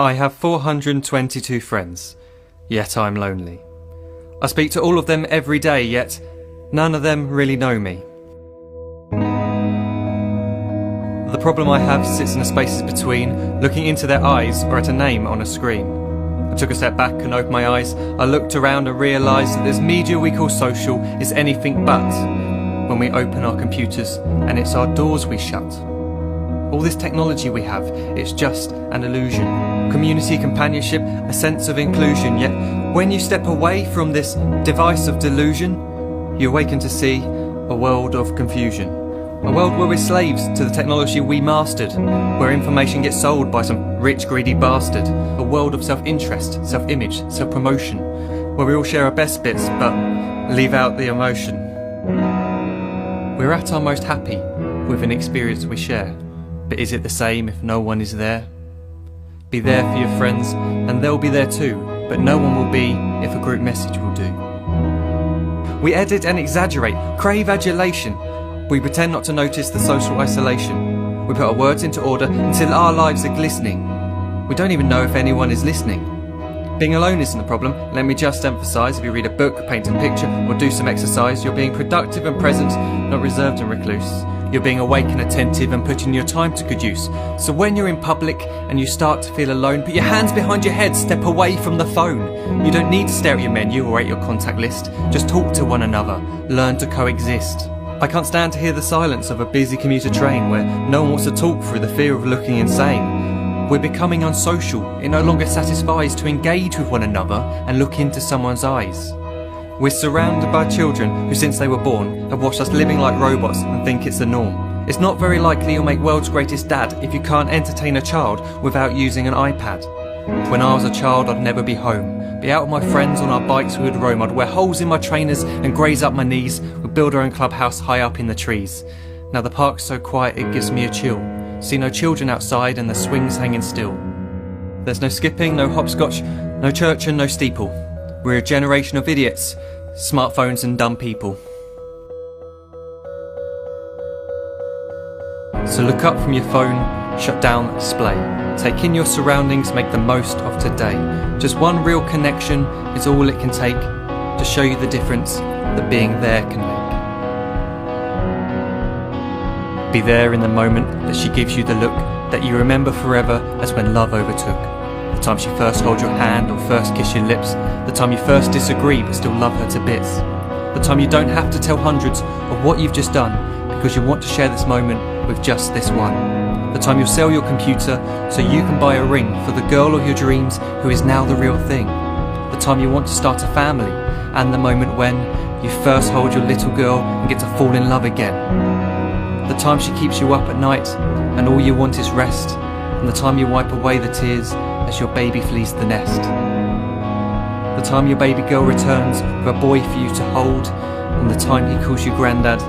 I have 422 friends, yet I'm lonely. I speak to all of them every day, yet none of them really know me. The problem I have sits in the spaces between looking into their eyes or at a name on a screen. I took a step back and opened my eyes. I looked around and realised that this media we call social is anything but when we open our computers and it's our doors we shut. All this technology we have, it's just an illusion. Community, companionship, a sense of inclusion. Yet when you step away from this device of delusion, you awaken to see a world of confusion. A world where we're slaves to the technology we mastered, where information gets sold by some rich, greedy bastard. A world of self-interest, self-image, self-promotion, where we all share our best bits but leave out the emotion. We're at our most happy with an experience we share. But is it the same if no one is there? Be there for your friends and they'll be there too, but no one will be if a group message will do. We edit and exaggerate, crave adulation. We pretend not to notice the social isolation. We put our words into order until our lives are glistening. We don't even know if anyone is listening. Being alone isn't the problem. Let me just emphasise, if you read a book, paint a picture or do some exercise, you're being productive and present, not reserved and recluse. You're being awake and attentive and putting your time to good use. So when you're in public and you start to feel alone, put your hands behind your head, step away from the phone. You don't need to stare at your menu or at your contact list. Just talk to one another. Learn to coexist. I can't stand to hear the silence of a busy commuter train where no one wants to talk through the fear of looking insane. We're becoming unsocial. It no longer satisfies to engage with one another and look into someone's eyes. We're surrounded by children who since they were born have watched us living like robots and think it's the norm. It's not very likely you'll make world's greatest dad if you can't entertain a child without using an iPad. When I was a child I'd never be home. Be out with my friends on our bikes we would roam. I'd wear holes in my trainers and graze up my knees. We'd build our own clubhouse high up in the trees. Now the park's so quiet it gives me a chill. See no children outside and the swings hanging still. There's no skipping, no hopscotch, no church and no steeple. We're a generation of idiots, smartphones and dumb people. So look up from your phone, shut down the display. Take in your surroundings, make the most of today. Just one real connection is all it can take to show you the difference that being there can make. Be there in the moment that she gives you the look that you remember forever as when love overtook. The time she first holds your hand or first kiss your lips. The time you first disagree but still love her to bits. The time you don't have to tell hundreds of what you've just done because you want to share this moment with just this one. The time you'll sell your computer so you can buy a ring for the girl of your dreams who is now the real thing. The time you want to start a family and the moment when you first hold your little girl and get to fall in love again. The time she keeps you up at night and all you want is rest. And the time you wipe away the tears as your baby flees the nest. The time your baby girl returns with a boy for you to hold, and the time he calls you granddad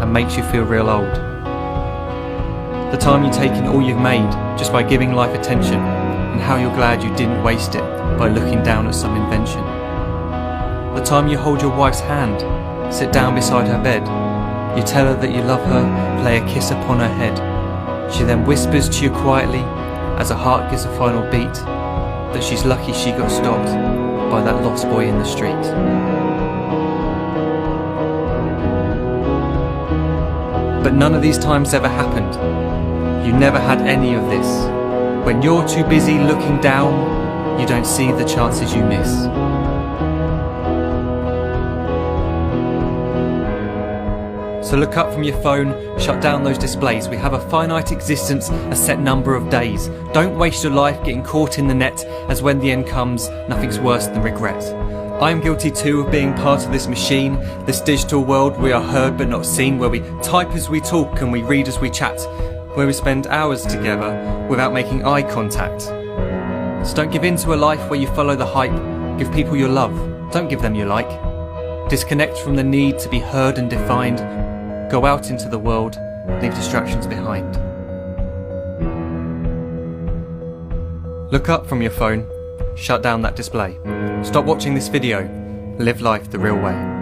and makes you feel real old. The time you take in all you've made just by giving life attention, and how you're glad you didn't waste it by looking down at some invention. The time you hold your wife's hand, sit down beside her bed, you tell her that you love her, lay a kiss upon her head. She then whispers to you quietly as her heart gives a final beat that she's lucky she got stopped by that lost boy in the street. But none of these times ever happened. You never had any of this. When you're too busy looking down, you don't see the chances you miss. So look up from your phone, shut down those displays. We have a finite existence, a set number of days. Don't waste your life getting caught in the net, as when the end comes, nothing's worse than regret. I'm guilty too of being part of this machine, this digital world we are heard but not seen, where we type as we talk and we read as we chat, where we spend hours together without making eye contact. So don't give in to a life where you follow the hype. Give people your love, don't give them your like. Disconnect from the need to be heard and defined. Go out into the world, leave distractions behind. Look up from your phone, shut down that display. Stop watching this video, live life the real way.